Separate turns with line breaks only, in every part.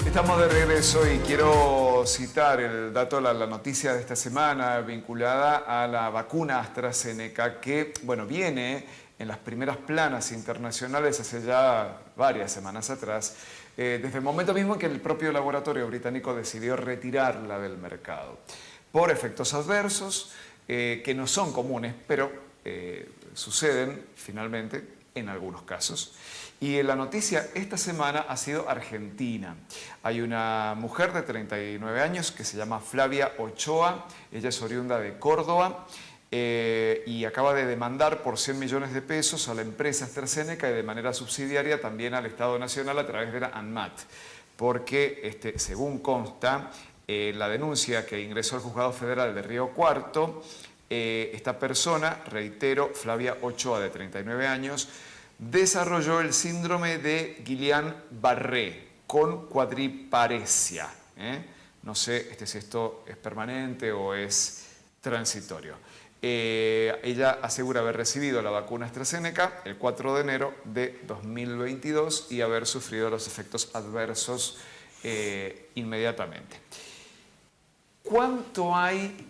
Estamos de regreso y quiero citar el dato, la noticia de esta semana vinculada a la vacuna AstraZeneca que, bueno, viene en las primeras planas internacionales hace ya varias semanas atrás, desde el momento mismo en que el propio laboratorio británico decidió retirarla del mercado por efectos adversos que no son comunes, pero suceden finalmente en algunos casos. Y la noticia esta semana ha sido Argentina. Hay una mujer de 39 años que se llama Flavia Ochoa, ella es oriunda de Córdoba y acaba de demandar por 100 millones de pesos a la empresa AstraZeneca y de manera subsidiaria también al Estado Nacional a través de la ANMAT, porque según consta, la denuncia que ingresó al Juzgado Federal de Río Cuarto, esta persona, reitero, Flavia Ochoa de 39 años, desarrolló el síndrome de Guillain-Barré con cuadriparesia. No sé si esto es permanente o es transitorio. Ella asegura haber recibido la vacuna AstraZeneca el 4 de enero de 2022 y haber sufrido los efectos adversos inmediatamente. ¿Cuánto hay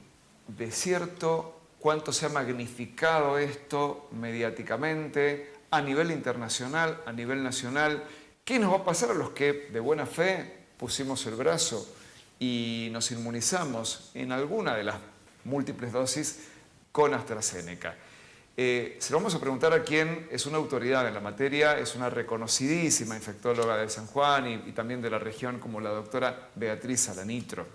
de cierto? ¿Cuánto se ha magnificado esto mediáticamente? A nivel internacional, a nivel nacional, ¿qué nos va a pasar a los que de buena fe pusimos el brazo y nos inmunizamos en alguna de las múltiples dosis con AstraZeneca? Se lo vamos a preguntar a quien es una autoridad en la materia, es una reconocidísima infectóloga de San Juan y también de la región, como la doctora Beatriz Alanitro.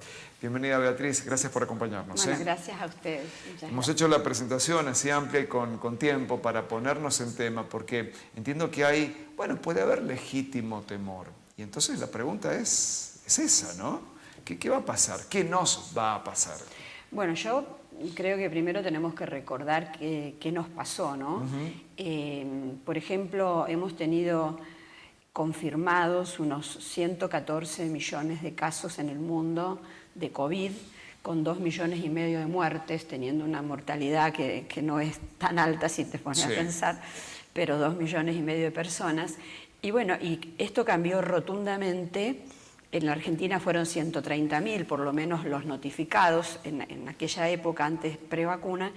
Bienvenida, Beatriz, gracias por acompañarnos.
Bueno, gracias a ustedes.
Hemos hecho la presentación así amplia y con tiempo para ponernos en tema, porque entiendo que hay, bueno, puede haber legítimo temor. Y entonces la pregunta es esa, ¿no? ¿Qué va a pasar? ¿Qué nos va a pasar?
Bueno, yo creo que primero tenemos que recordar qué nos pasó, ¿no? Por ejemplo, hemos tenido confirmados unos 114 millones de casos en el mundo de COVID, con 2,5 millones de muertes, teniendo una mortalidad que no es tan alta si te pones a pensar, pero 2,5 millones de personas. Y bueno, y esto cambió rotundamente. En la Argentina fueron 130.000, por lo menos los notificados en aquella época, antes prevacuna,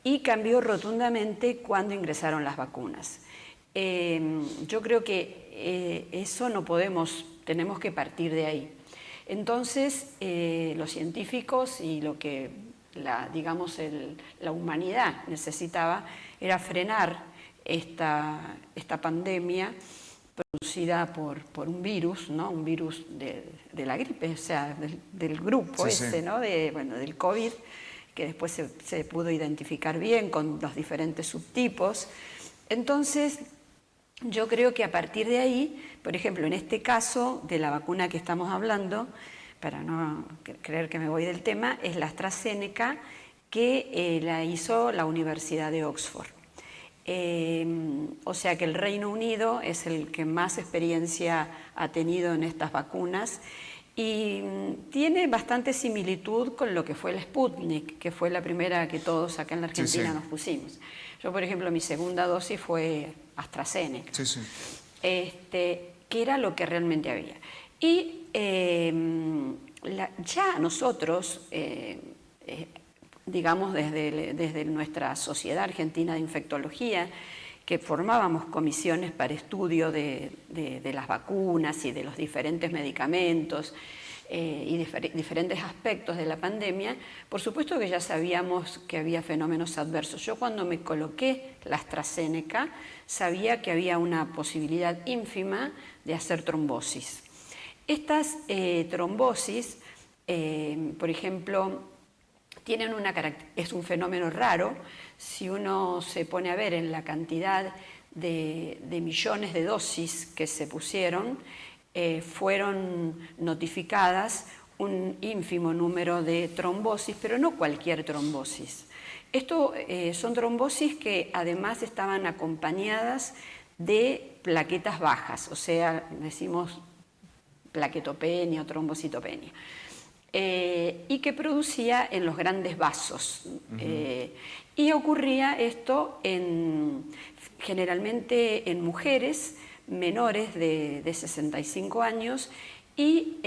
y cambió rotundamente cuando ingresaron las vacunas. Yo creo que eso no tenemos que partir de ahí. Entonces, los científicos y lo que digamos la humanidad necesitaba era frenar esta pandemia producida por un virus, ¿no? Un virus de la gripe, o sea, del grupo ¿no? Del COVID, que después se pudo identificar bien con los diferentes subtipos. Entonces, yo creo que a partir de ahí, por ejemplo, en este caso de la vacuna que estamos hablando, para no creer que me voy del tema, es la AstraZeneca, que la hizo la Universidad de Oxford. O sea que el Reino Unido es el que más experiencia ha tenido en estas vacunas y tiene bastante similitud con lo que fue el Sputnik, que fue la primera que todos acá en la Argentina nos pusimos. Yo, por ejemplo, mi segunda dosis fue AstraZeneca, que era lo que realmente había. Y ya nosotros, digamos desde nuestra Sociedad Argentina de Infectología, que formábamos comisiones para estudio de las vacunas y de los diferentes medicamentos y diferentes aspectos de la pandemia, por supuesto que ya sabíamos que había fenómenos adversos. Yo cuando me coloqué la AstraZeneca sabía que había una posibilidad ínfima de hacer trombosis. Estas trombosis, por ejemplo, es un fenómeno raro. Si uno se pone a ver en la cantidad de millones de dosis que se pusieron, fueron notificadas un ínfimo número de trombosis, pero no cualquier trombosis. Esto son trombosis que además estaban acompañadas de plaquetas bajas, o sea, decimos plaquetopenia o trombocitopenia. Y que producía en los grandes vasos. Y ocurría esto generalmente en mujeres menores de 65 años Y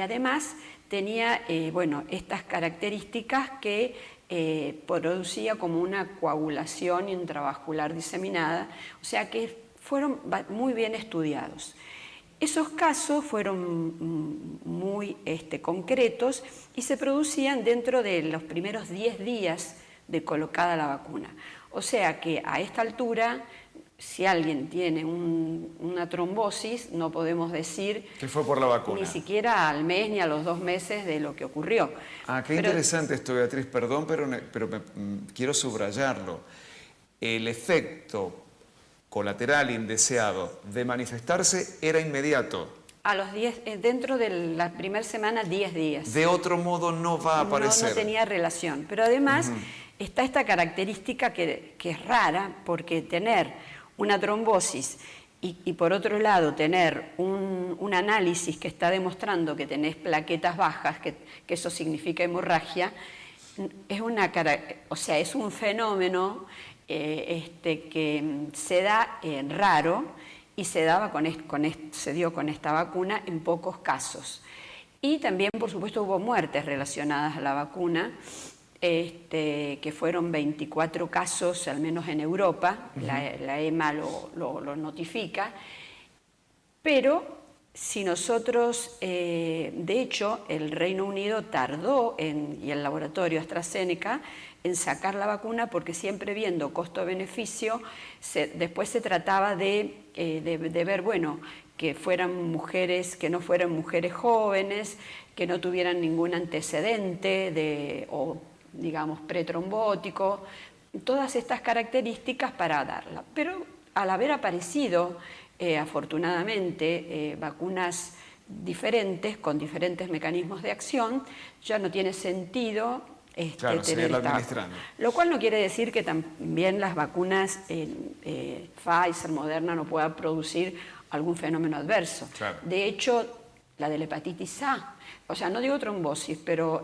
además tenía bueno, estas características que producía como una coagulación intravascular diseminada, o sea que fueron muy bien estudiados. Esos casos fueron muy concretos y se producían dentro de los primeros 10 días de colocada la vacuna. O sea que a esta altura, si alguien tiene una trombosis, no podemos decir
que fue por la vacuna.
Ni siquiera al mes ni a los 2 meses de lo que ocurrió.
Ah, qué interesante esto, Beatriz, perdón, pero quiero subrayarlo. El efecto colateral indeseado de manifestarse era inmediato.
A los 10, dentro de la primera semana, 10 días.
De otro modo no va a aparecer.
No tenía relación. Pero además está esta característica que es rara, porque tener una trombosis y por otro lado tener un análisis que está demostrando que tenés plaquetas bajas, que eso significa hemorragia, es un fenómeno que se da raro y se dio con esta vacuna en pocos casos. Y también, por supuesto, hubo muertes relacionadas a la vacuna, que fueron 24 casos, al menos en Europa, la EMA lo notifica, pero si nosotros, de hecho, el Reino Unido tardó, y el laboratorio AstraZeneca, en sacar la vacuna, porque siempre viendo costo-beneficio, después se trataba de ver, bueno, que fueran mujeres, que no fueran mujeres jóvenes, que no tuvieran ningún antecedente o digamos pretrombótico, todas estas características para darla. Pero al haber aparecido afortunadamente vacunas diferentes, con diferentes mecanismos de acción, ya no tiene sentido tener esta vacuna. Lo cual no quiere decir que también las vacunas Pfizer, Moderna no puedan producir algún fenómeno adverso.
Claro.
De hecho, la de la hepatitis A, o sea, no digo trombosis, pero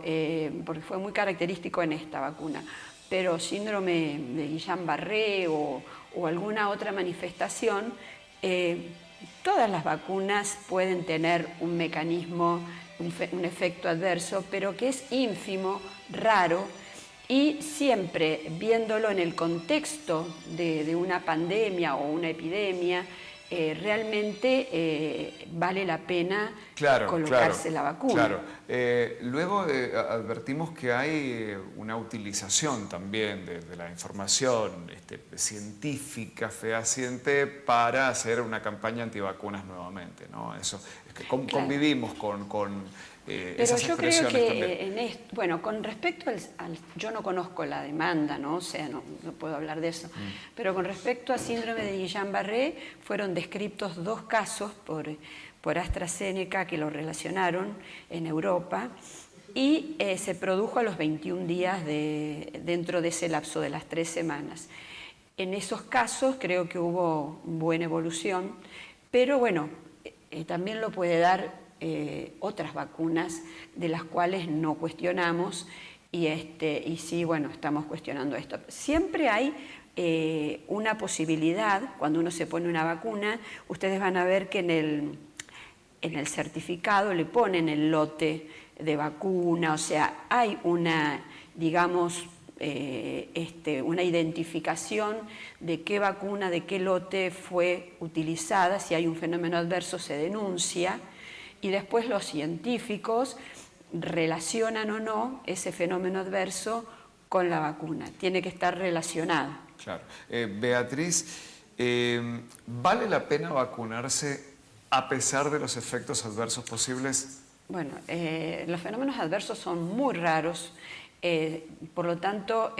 porque fue muy característico en esta vacuna, pero síndrome de Guillain-Barré o alguna otra manifestación, todas las vacunas pueden tener un mecanismo, un efecto adverso, pero que es ínfimo, raro, y siempre viéndolo en el contexto de una pandemia o una epidemia, realmente vale la pena colocarse la vacuna.
Claro. Luego advertimos que hay una utilización también de la información científica fehaciente para hacer una campaña antivacunas nuevamente, ¿no? Eso, es que convivimos con
pero yo creo que bueno, con respecto yo no conozco la demanda, ¿no? O sea, no puedo hablar de eso, pero con respecto a síndrome de Guillain-Barré fueron descritos 2 casos por AstraZeneca que lo relacionaron en Europa y se produjo a los 21 días dentro de ese lapso de las 3 semanas. En esos casos creo que hubo buena evolución, pero bueno, también lo puede dar otras vacunas de las cuales no cuestionamos y sí, bueno, estamos cuestionando esto. Siempre hay una posibilidad, cuando uno se pone una vacuna, ustedes van a ver que en el certificado le ponen el lote de vacuna, o sea, hay una, digamos, una identificación de qué vacuna, de qué lote fue utilizada, si hay un fenómeno adverso se denuncia, y después los científicos relacionan o no ese fenómeno adverso con la vacuna. Tiene que estar relacionado.
Claro. Beatriz, ¿vale la pena vacunarse a pesar de los efectos adversos posibles?
Bueno, los fenómenos adversos son muy raros, por lo tanto,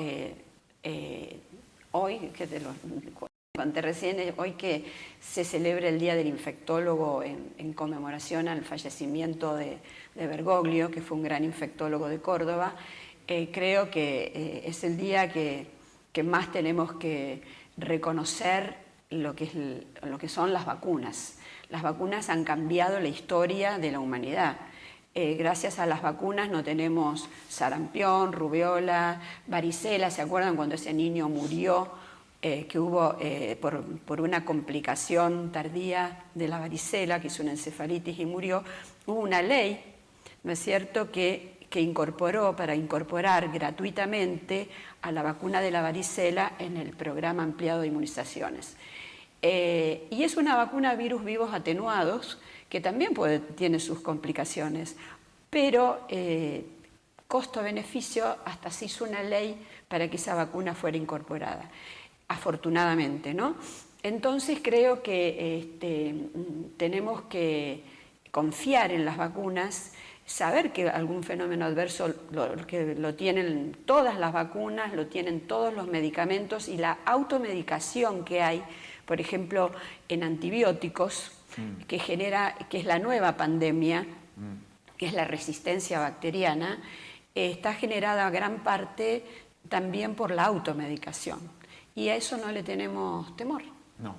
hoy, que te lo conté recién, hoy que se celebra el Día del Infectólogo en conmemoración al fallecimiento de Bergoglio, que fue un gran infectólogo de Córdoba, creo que es el día que más tenemos que reconocer lo que son las vacunas. Las vacunas han cambiado la historia de la humanidad. Gracias a las vacunas no tenemos sarampión, rubiola, varicela. ¿Se acuerdan cuando ese niño murió que hubo por una complicación tardía de la varicela, que hizo una encefalitis y murió, hubo una ley, ¿no es cierto?, que incorporó, para incorporar gratuitamente a la vacuna de la varicela en el programa ampliado de inmunizaciones. Y es una vacuna virus vivos atenuados, que también tiene sus complicaciones, pero costo-beneficio, hasta se hizo una ley para que esa vacuna fuera incorporada, afortunadamente, ¿no? Entonces creo que tenemos que confiar en las vacunas, saber que algún fenómeno adverso lo tienen todas las vacunas, lo tienen todos los medicamentos, y la automedicación que hay, por ejemplo, en antibióticos, que es la nueva pandemia, que es la resistencia bacteriana, está generada gran parte también por la automedicación. Y a eso no le tenemos temor.
No,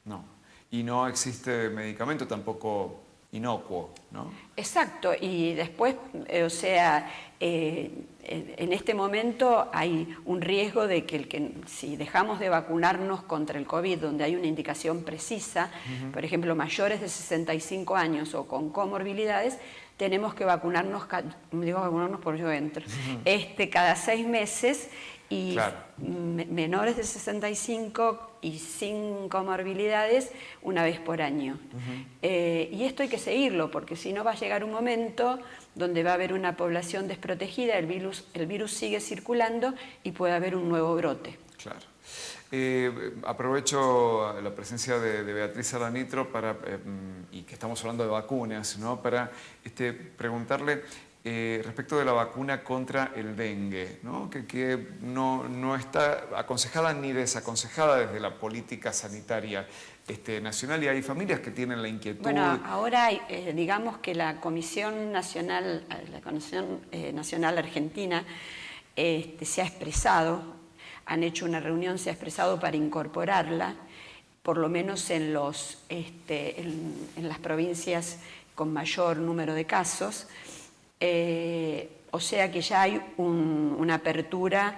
no. Y no existe medicamento tampoco inocuo, ¿no?
Exacto, y después, o sea, en este momento hay un riesgo de que si dejamos de vacunarnos contra el COVID, donde hay una indicación precisa, por ejemplo, mayores de 65 años o con comorbilidades, tenemos que vacunarnos, digo vacunarnos por yo entro, cada 6 meses, y claro, menores de 65 y sin comorbilidades una vez por año. Y esto hay que seguirlo, porque si no va a llegar un momento donde va a haber una población desprotegida, el virus sigue circulando y puede haber un nuevo brote.
Claro. Aprovecho la presencia de Beatriz Alanitro y que estamos hablando de vacunas, ¿no?, para preguntarle respecto de la vacuna contra el dengue, ¿no?, que no está aconsejada ni desaconsejada desde la política sanitaria nacional, y hay familias que tienen la inquietud.
Bueno, ahora digamos que la Comisión Nacional Argentina se ha expresado, han hecho una reunión, se ha expresado para incorporarla, por lo menos en las provincias con mayor número de casos. O sea que ya hay una apertura,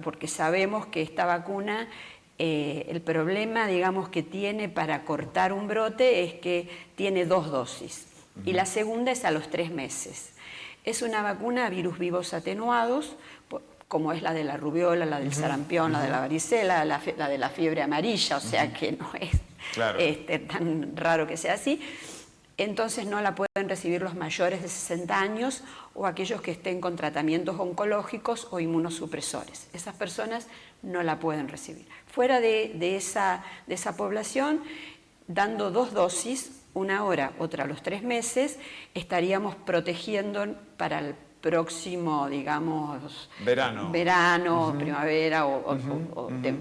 porque sabemos que esta vacuna, el problema, digamos, que tiene para cortar un brote es que tiene 2 dosis, y la segunda es a los 3 meses. Es una vacuna a virus vivos atenuados, como es la de la rubiola, la del sarampión, la de la varicela, la de la fiebre amarilla, o sea que no es tan raro que sea así. Entonces no la pueden recibir los mayores de 60 años o aquellos que estén con tratamientos oncológicos o inmunosupresores. Esas personas no la pueden recibir. Fuera de esa población, dando 2 dosis, una ahora, otra a los 3 meses, estaríamos protegiendo para el próximo, digamos, verano, primavera,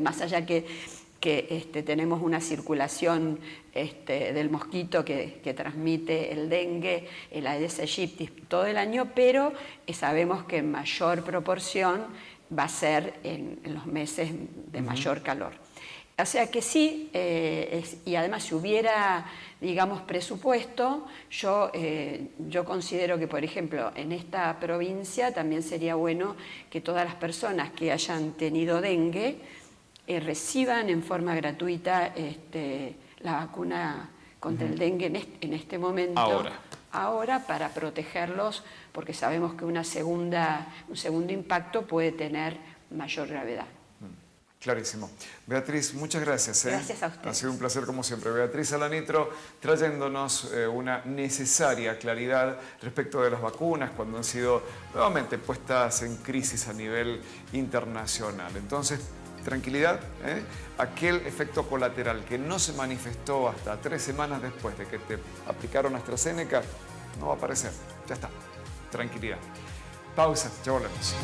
más allá que tenemos una circulación del mosquito que transmite el dengue, el Aedes aegypti todo el año, pero sabemos que en mayor proporción va a ser en los meses de mayor calor. O sea que sí, y además si hubiera, digamos, presupuesto, yo considero que, por ejemplo, en esta provincia también sería bueno que todas las personas que hayan tenido dengue reciban en forma gratuita la vacuna contra el dengue en este momento. Ahora, para protegerlos, porque sabemos que un segundo impacto puede tener mayor gravedad.
Clarísimo. Beatriz, muchas gracias.
Gracias a ustedes.
Ha sido un placer como siempre. Beatriz Alanitro trayéndonos una necesaria claridad respecto de las vacunas cuando han sido nuevamente puestas en crisis a nivel internacional. Entonces, tranquilidad, aquel efecto colateral que no se manifestó hasta 3 semanas después de que te aplicaron AstraZeneca no va a aparecer. Ya está. Tranquilidad. Pausa, ya volvemos.